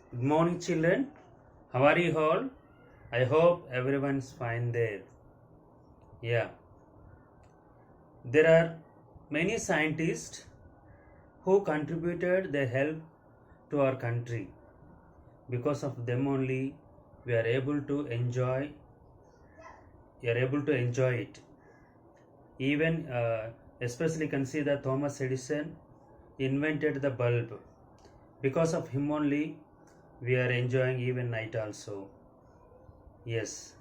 Good morning, children. How are you all? I hope everyone's fine there. Yeah, there are many scientists who contributed their help to our country. Because of them only, we are able to enjoy. We are able to enjoy it. Even, especially, consider Thomas Edison invented the bulb. Because of him only, we are enjoying even night also. Yes,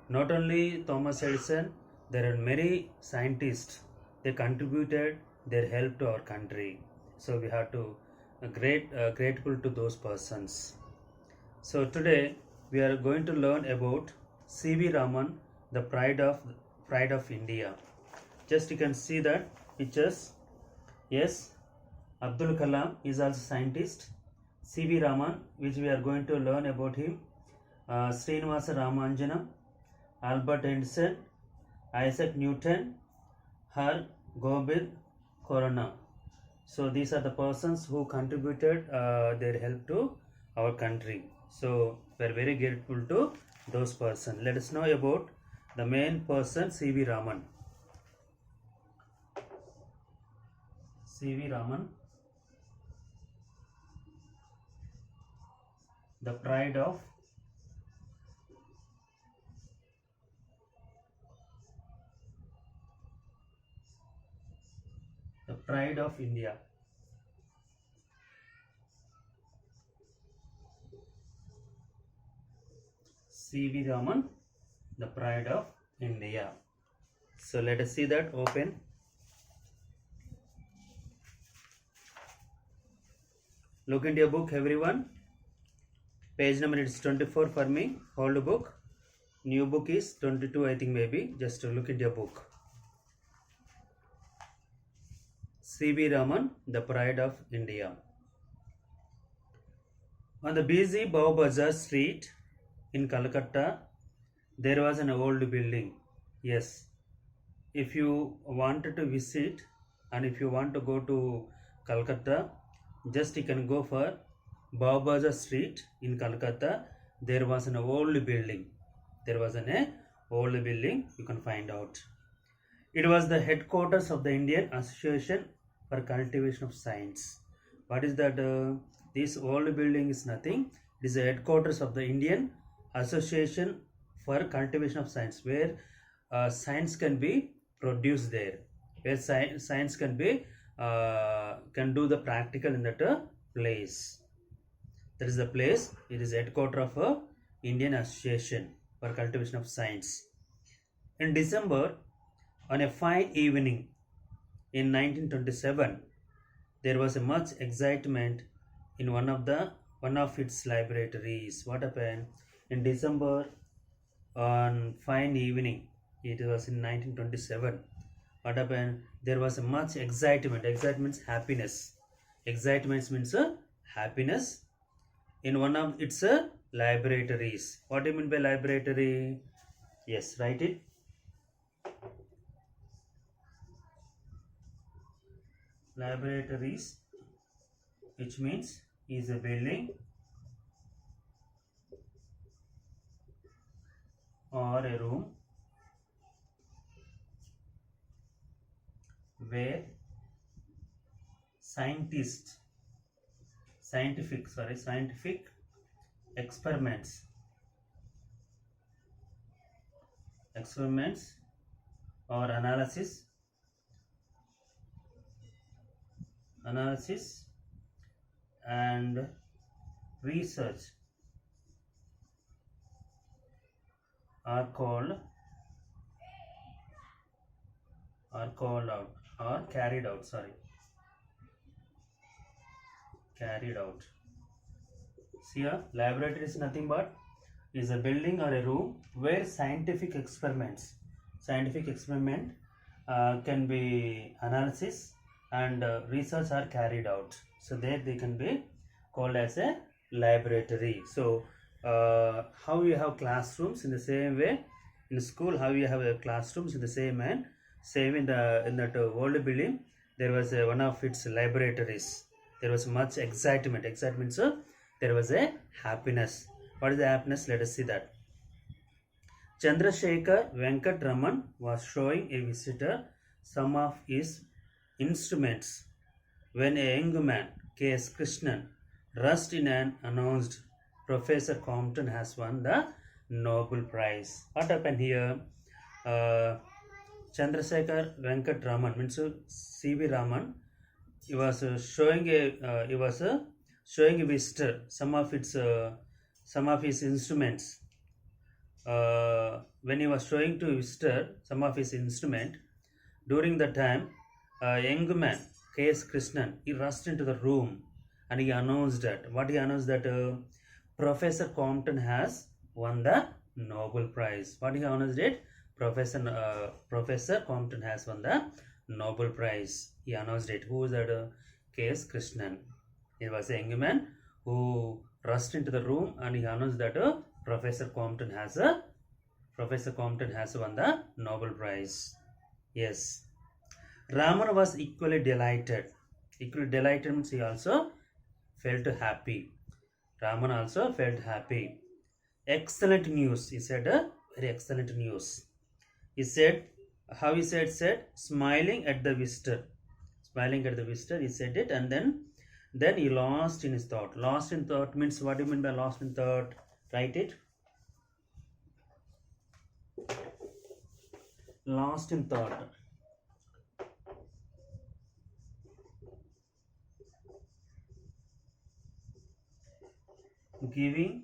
not only Thomas Edison, there are many scientists. They contributed their help to our country. So we have to grateful to those persons. So today we are going to learn about C.V. Raman, the pride of India. Just you can see that pictures. Yes, Abdul Kalam is also scientist. C.V. Raman, which we are going to learn about him. Srinivasa Ramanujan, Albert Einstein, Isaac Newton, Har Gobind Khorana. So these are the persons who contributed their help to our country. So we are very grateful to those persons. Let us know about the main person, C.V. Raman. C.V. Raman, the pride of India. C.V. Raman, the pride of India. So let us see that. Open. Look into your book, everyone. Page number is 24 for me. Hold book. New book is 22, I think, maybe. Just look into your book. C.V. Raman, the pride of India. On the busy Bow Bazaar street in Calcutta, there was an old building. Yes, if you wanted to visit and if you want to go to Calcutta, just you can go for Bow Bazaar street in Calcutta. There was an old building. You can find out. It was the headquarters of the Indian Association for Cultivation of Science. What is that? This old building is nothing. It is the headquarters of the Indian Association for Cultivation of Science, where science can be produced there, where science can do the practical in that place. That is the place. It is headquarter of a Indian Association for Cultivation of Science. In December, on a fine evening in 1927, there was a much excitement in one of its laboratories. What happened in December on fine evening? It was in 1927. What happened? There was a much excitement. Excitement means happiness. Excitement means happiness in one of its laboratories. What do you mean by laboratory? Yes, write it. Laboratories, which means is a building or a room where scientific experiments or analysis and research are carried out. See here, laboratory is nothing but is a building or a room where scientific experiment can be analysis and research are carried out. So there they can be called as a laboratory. So how you have classrooms in the same way in school, how you have classrooms in the same and same in that old building, there was one of its laboratories. There was much excitement. Excitement, sir. there was a happiness. What is the happiness? Let us see that. Chandrasekhar Venkat Raman was showing a visitor some of his instruments when a young man, K.S. Krishnan, rushed in and announced Professor Compton has won the Nobel Prize. What happened here? Chandrasekhar Venkat Raman means C.V. Raman. He was showing a visitor some of his instruments. When he was showing to visitor some of his instrument, during the time, a young man, K.S. Krishnan, he rushed into the room and he announced that. What he announced that Professor Compton has won the Nobel Prize. What he announced it? Professor Compton has won the Nobel Prize. He announced it. Who is that? K.S. Krishnan. He was a young man who rushed into the room and he announced that Professor Compton has won the Nobel Prize. Yes. Raman was equally delighted. Equally delighted means he also felt happy. Raman also felt happy. Excellent news. He said very excellent news. He said, how he said, smiling at the visitor. Smiling at the visitor, he said it, and then he lost in his thought. Lost in thought means, what do you mean by lost in thought? Write it. Lost in thought. Giving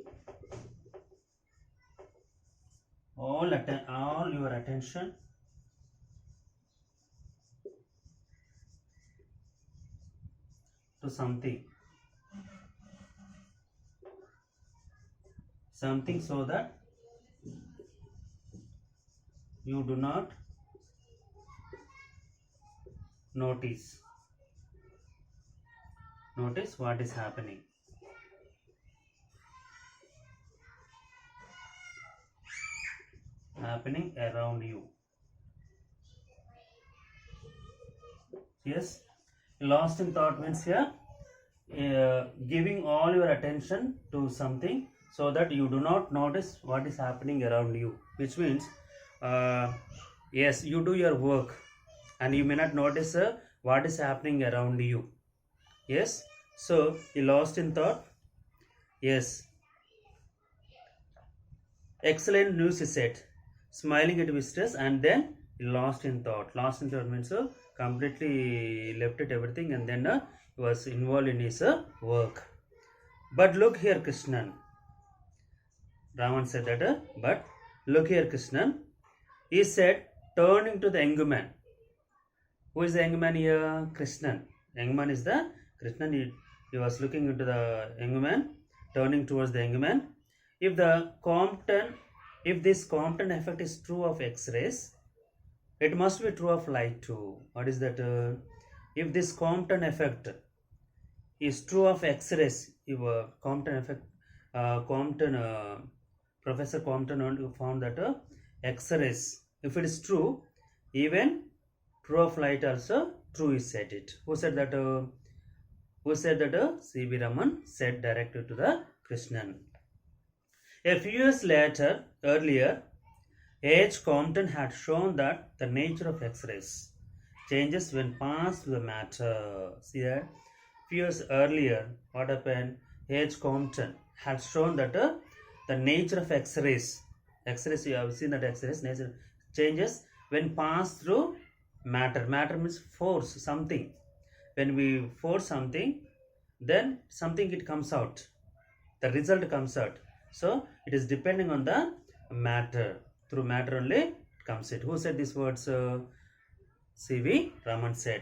all your attention to something so that you do not notice what is happening. Around you. Yes, lost in thought means here giving all your attention to something so that you do not notice what is happening around you, which means yes, you do your work and you may not notice what is happening around you. Yes, so you lost in thought. Yes, excellent news, he said, smiling at visitors, and then he lost in thought. Lost in thought means completely left it everything, and then he was involved in his work. But look here, Krishnan. Raman said that, but look here, Krishnan. He said, turning to the young man. Who is the young man here? Krishnan. Young man is the Krishnan. He was looking into the young man, turning towards the young man. If this Compton effect is true of X-rays, it must be true of light too. What is that? If this Compton effect is true of X-rays, if Compton effect, Professor Compton found that X-rays, if it is true, even true of light also true, he said it. Who said that? C.V. Raman said directly to the Krishnan. A few years earlier, H. Compton had shown that the nature of X-rays changes when passed through the matter. See that? Few years earlier, what happened? H. Compton had shown that the nature of X-rays, you have seen that X-rays nature changes when passed through matter. Matter means force something. When we force something, then something it comes out. The result comes out. So it is depending on the matter. Through matter only it comes it. Who said these words? C.V. Raman said.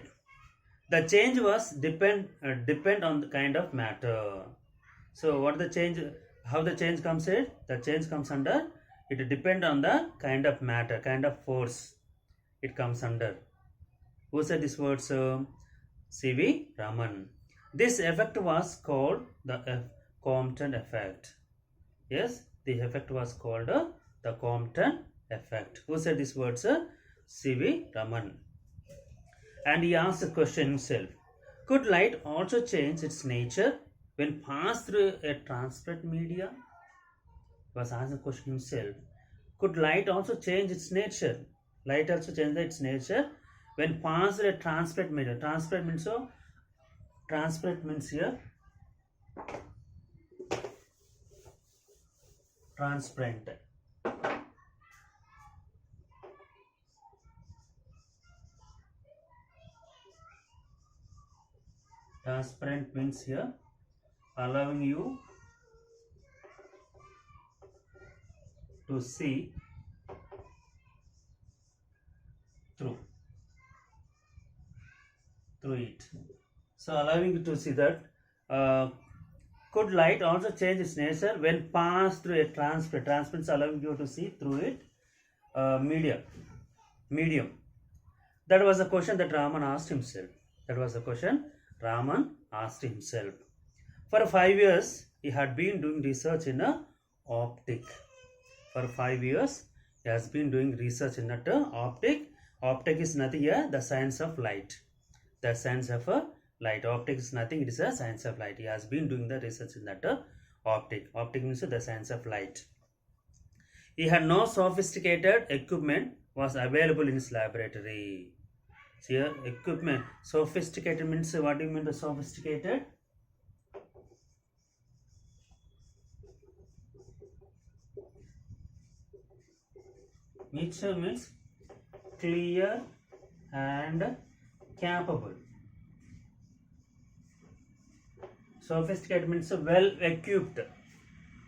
The change was depend on the kind of matter. So what the change? How the change comes in? The change comes under. It depend on the kind of matter, kind of force. It comes under. Who said these words? C.V. Raman. This effect was called the Compton effect. Yes, the effect was called the Compton effect. Who said these words? C.V. Raman. And he asked the question himself. Could light also change its nature when passed through a transparent media, he was asking the question himself, could light also change its nature? Light also change its nature when passed through a transparent media. Transparent means so. Transparent means here. Transparent. Transparent means here allowing you to see through it. So allowing you to see that could light also change its nature when passed through a transparent? Transparent allowing you to see through it medium. That was the question that Raman asked himself. For 5 years, he had been doing research in optic. For 5 years, he has been doing research in optic. Optic is nothing here, the science of light. The science of light. Optic is nothing, it is a science of light. He has been doing the research in that optic. Optic means the science of light. He had no sophisticated equipment was available in his laboratory. See here, equipment. Sophisticated means, what do you mean by sophisticated? Which means clear and capable. Sophisticated means well equipped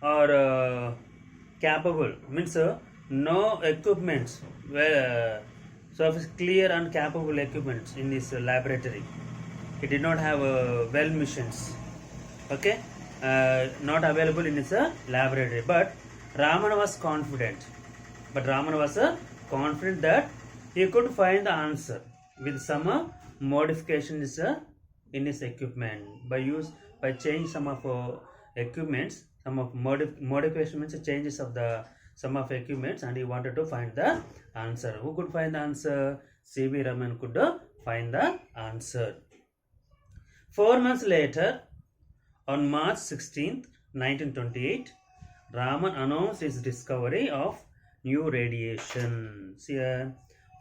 or capable means no equipments, clear and capable equipments in this laboratory. He did not have well missions, okay, not available in his laboratory. But Raman was confident. That he could find the answer with some modifications in his equipment by changing some of equipments, some of modification means changes of the some of equipments, and he wanted to find the answer. Who could find the answer? C.V. Raman could find the answer. 4 months later, on March 16th, 1928, Raman announced his discovery of new radiation. See,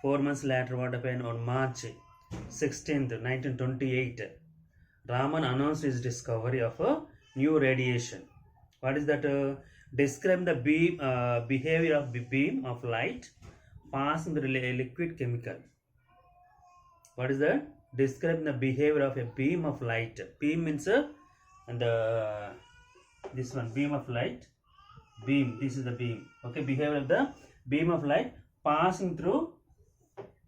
4 months later, what happened? On March 16th, 1928, Raman announced his discovery of a new radiation. What is that? Describe the behavior of the beam of light passing through a liquid chemical. What is that? Describe the behavior of a beam of light. Beam means this one, beam of light. Beam, this is the beam. Okay, behavior of the beam of light passing through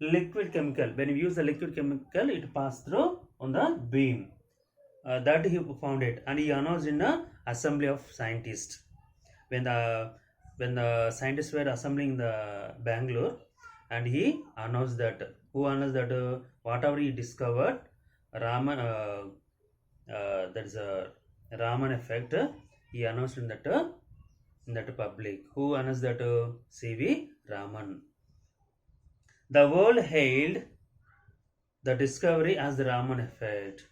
liquid chemical. When you use the liquid chemical, it passes through on the beam. That he found it, and he announced in the assembly of scientists. When the scientists were assembling the Bangalore, and he announced that. Who announced that? Whatever he discovered, Raman, that is a Raman effect. He announced in that public. Who announced that? C.V. Raman. The world hailed the discovery as the Raman effect.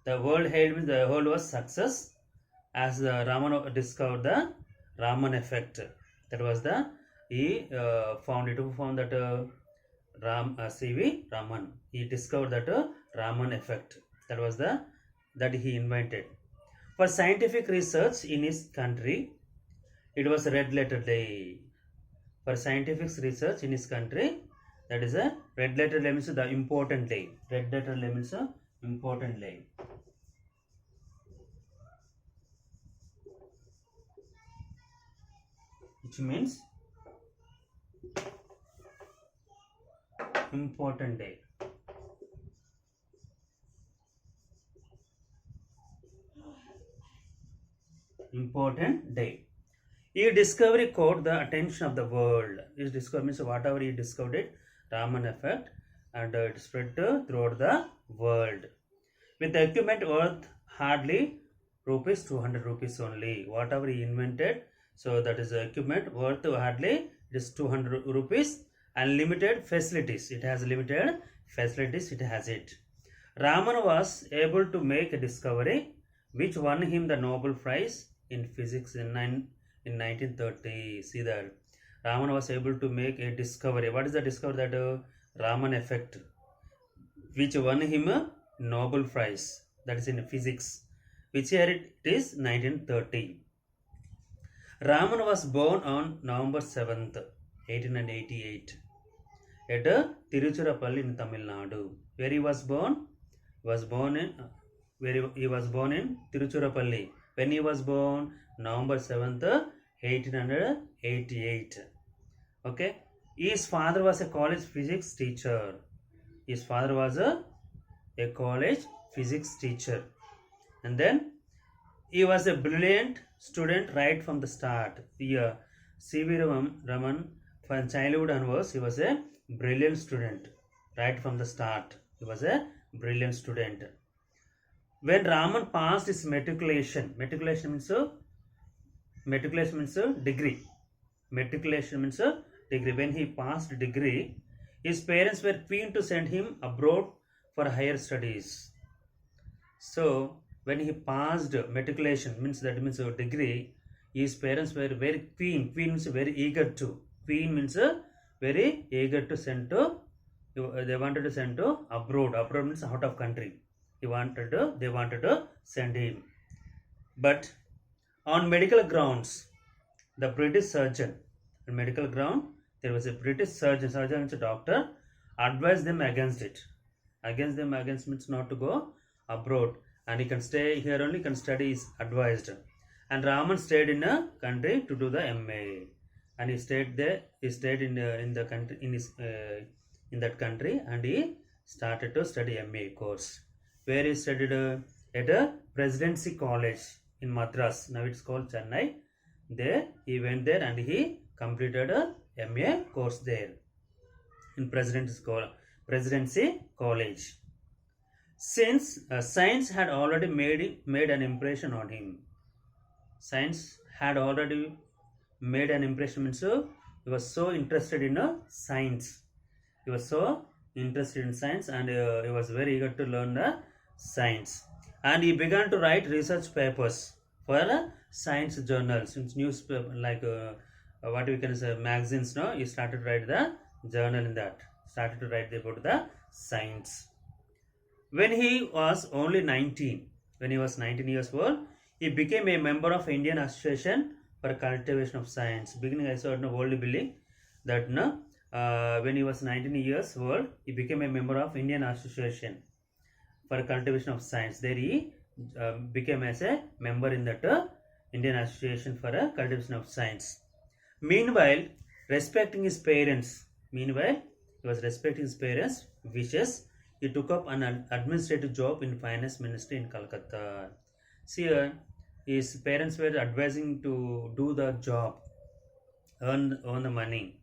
The world hailed means the world was success as the Raman discovered the Raman effect. That was he found it. Who found that? C.V. Raman. He discovered that Raman effect. That was that he invented. For scientific research in his country, it was Red Letter Day. For scientific research in his country, that is a Red Letter Day means the important day. Red Letter Day means a important day. Which means important day. Important day. His discovery caught the attention of the world. His discovery means whatever he discovered it, Raman effect, and it spread throughout the world. With the equipment worth hardly rupees 200 rupees only. Whatever he invented, so that is the equipment worth hardly, it is 200 rupees, and limited facilities. It has limited facilities. It has it. Raman was able to make a discovery which won him the Nobel Prize in Physics in 1930. See that Raman was able to make a discovery. What is the discovery? That Raman effect, which won him a Nobel Prize. That is in physics. Which year it is? 1930. Raman was born on November 7th, 1888 at Tiruchirappalli in Tamil Nadu. Where he was born? He was born in Tiruchirappalli. When he was born? November 7th, 1888. Okay. His father was a college physics teacher. His father was a college physics teacher. And then he was a brilliant student right from the start. C.V. Raman, from childhood onwards, he was a brilliant student right from the start. He was a brilliant student. When Raman passed his matriculation means degree. Matriculation means degree. When he passed degree, his parents were keen to send him abroad for higher studies. So when he passed matriculation means degree, his parents were very keen. Keen means very eager to. Keen means very eager to send to. They wanted to send to abroad. Abroad means out of country. They wanted to send him. But on medical grounds, the British surgeon, on medical ground, there was a British surgeon means a doctor, advised them against it. Against means not to go abroad, and he can stay here only, can study is advised. And Raman stayed in a country to do the MA, and he stayed there. He stayed in the country in that country, and he started to study MA course. Where he studied at a Presidency College in Madras. Now it's called Chennai. There he went there and he completed a MA course there in Presidency College. Since science had already made an impression on him. Science had already made an impression, means he was so interested in science. He was so interested in science, and he was very eager to learn the science. And he began to write research papers for science journals, newspaper, like what we can say, magazines. No, he started to write the journal in that. Started to write about the science. When he was only 19, when he was 19 years old, he became a member of Indian Association for Cultivation of Science. Beginning, I saw only believe that when he was 19 years old, he became a member of Indian Association for Cultivation of Science. There he became as a member in that Indian Association for Cultivation of Science. Meanwhile, respecting his parents' wishes, he took up an administrative job in Finance Ministry in Calcutta. See, his parents were advising to do the job, earn the money,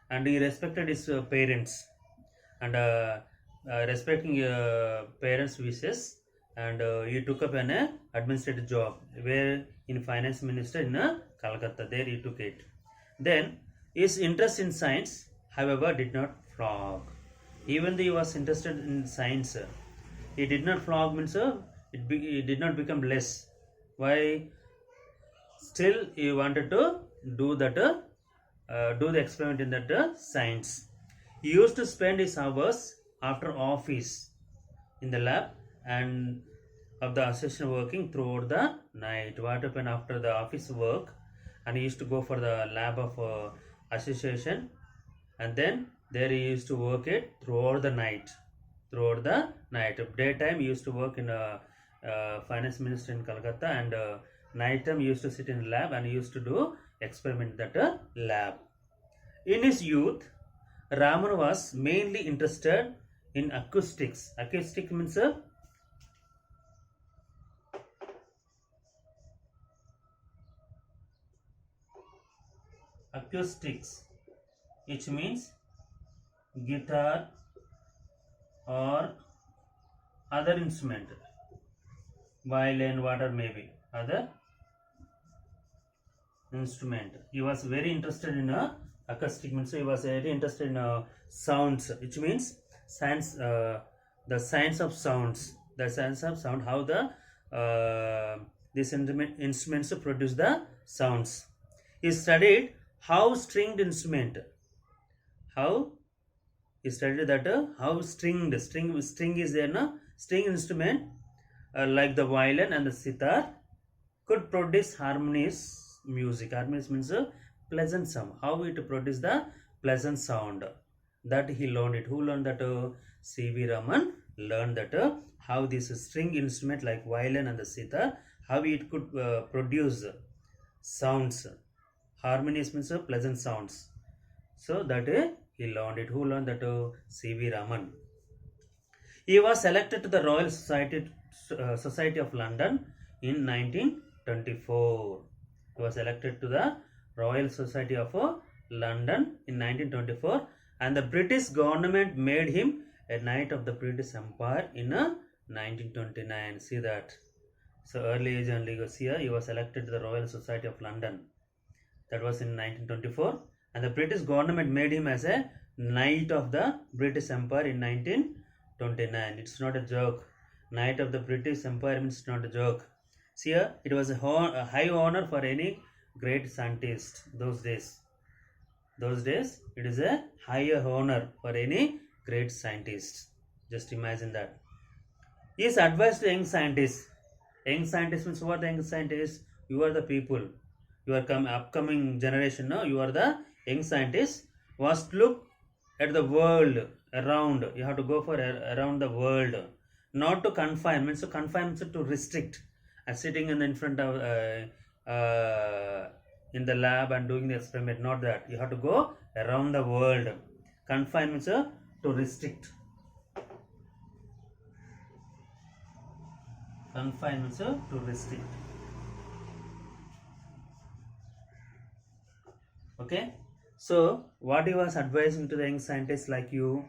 and he respected his parents, and respecting parents' wishes, and he took up an administrative job where in Finance Ministry in Calcutta. There he took it. Then his interest in science, however, did not flag. Even though he was interested in science, he did not flag, means it did not become less. Why? Still he wanted to do that, do the experiment in that science. He used to spend his hours after office in the lab and of the association working throughout the night. What happened after the office work, and he used to go for the lab of association, and then there he used to work it throughout the night. Daytime he used to work in Finance Ministry in Calcutta, and night time he used to sit in the lab and he used to do experiment at a lab. In his youth, Raman was mainly interested in acoustics. Acoustic means acoustics, which means guitar or other instrument, violin, whatever maybe other instrument. He was very interested in acoustic, means he was very interested in sounds, which means science, the science of sounds, how the these instruments produce the sounds. He studied how stringed instrument, how he studied that how string is there, no string instrument like the violin and the sitar could produce harmonious music. Harmonious means a pleasant sound. How it produce the pleasant sound, that he learned it. Who learned that? C.V. Raman learned that how this string instrument like violin and the sitar, how it could produce sounds. Harmonious means pleasant sounds. So that he learned it. Who learned that? C.V. Raman. He was selected to the Royal Society of London in 1924. He was elected to the Royal Society of London in 1924, and the British government made him a Knight of the British Empire in 1929. See that. So early age and legacy here, he was elected to the Royal Society of London. That was in 1924, and the British government made him as a Knight of the British Empire in 1929. It's not a joke. Knight of the British Empire means not a joke. See here, it was a high honor for any great scientist those days. Those days, it is a higher honor for any great scientist. Just imagine that. He is advised to young scientists. Young scientists means what? The young scientists, you are the people. You are upcoming generation. No, you are the young scientists. Was to look at the world around. You have to go for around the world. Not to confine. Means to confine means to restrict. Sitting in front of in the lab and doing the experiment. Not that. You have to go around the world. Confine means to restrict. Confine means to restrict. Okay. So what he was advising to the young scientists like you,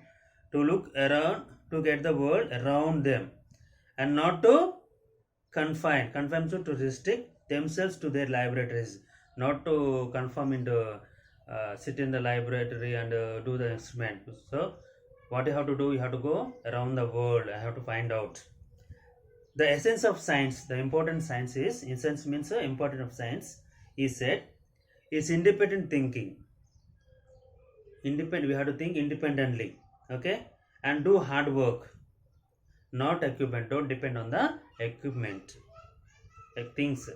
to look around, to get the world around them, and not to confine to restrict themselves to their laboratories, not to conform into sit in the laboratory and do the experiment. So what you have to do, you have to go around the world. I have to find out the essence of science. The important science is, essence means important of science, he said, is independent thinking. Independent, we have to think independently, okay, and do hard work, not equipment. Don't depend on the equipment, like things.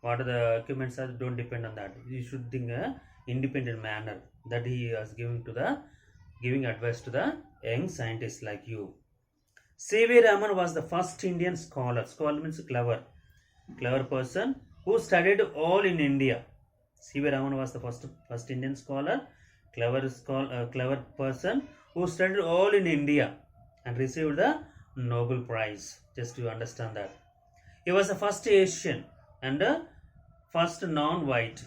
What are the equipments are? Don't depend on that. You should think a independent manner. That he was giving advice to the young scientists like you. C.V. Raman was the first Indian scholar. Scholar means clever person who studied all in India. C.V. Raman was the first Indian scholar, clever person who studied all in India and received the Nobel Prize. Just to understand that. He was the first Asian and first non-white.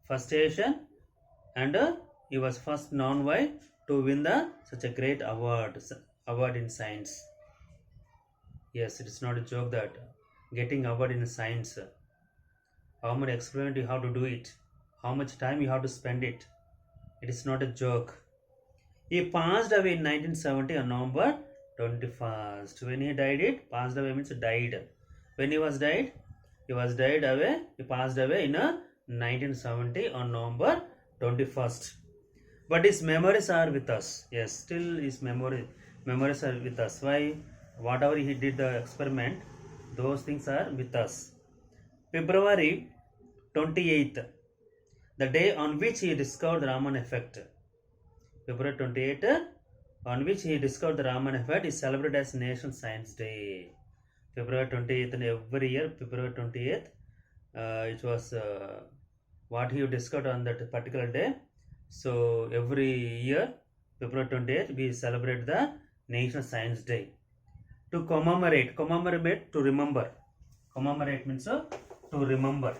First Asian and he was first non-white to win such a great award in science. Yes, it is not a joke that getting award in science. How much experiment you have to do it, how much time you have to spend it. It is not a joke. He passed away in 1970 on November 21st. When he died, passed away means died. When he passed away in 1970 on November 21st. But his memories are with us. Yes, still his memories are with us. Why? Whatever he did the experiment, those things are with us. February 28th, the day on which he discovered the Raman effect. February 28th, on which he discovered the Raman effect, is celebrated as National Science Day. February 28th, and every year, February 28th, it was what he discovered on that particular day. So every year, February 28th, we celebrate the National Science Day. To commemorate, to remember. Commemorate means to remember.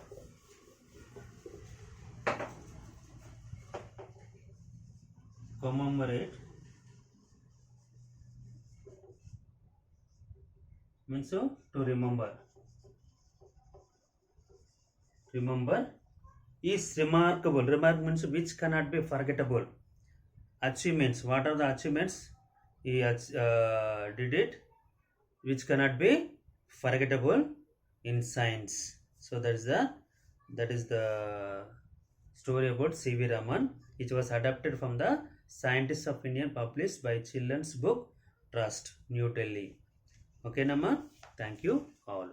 Commemorate means to remember. Remember is remarkable. Remark means which cannot be forgettable. Achievements. What are the achievements? He did it, which cannot be forgettable in science. So that is the story about C.V. Raman, which was adapted from the Scientists of India, published by Children's Book Trust, New Delhi. Okay, Nama. Thank you all.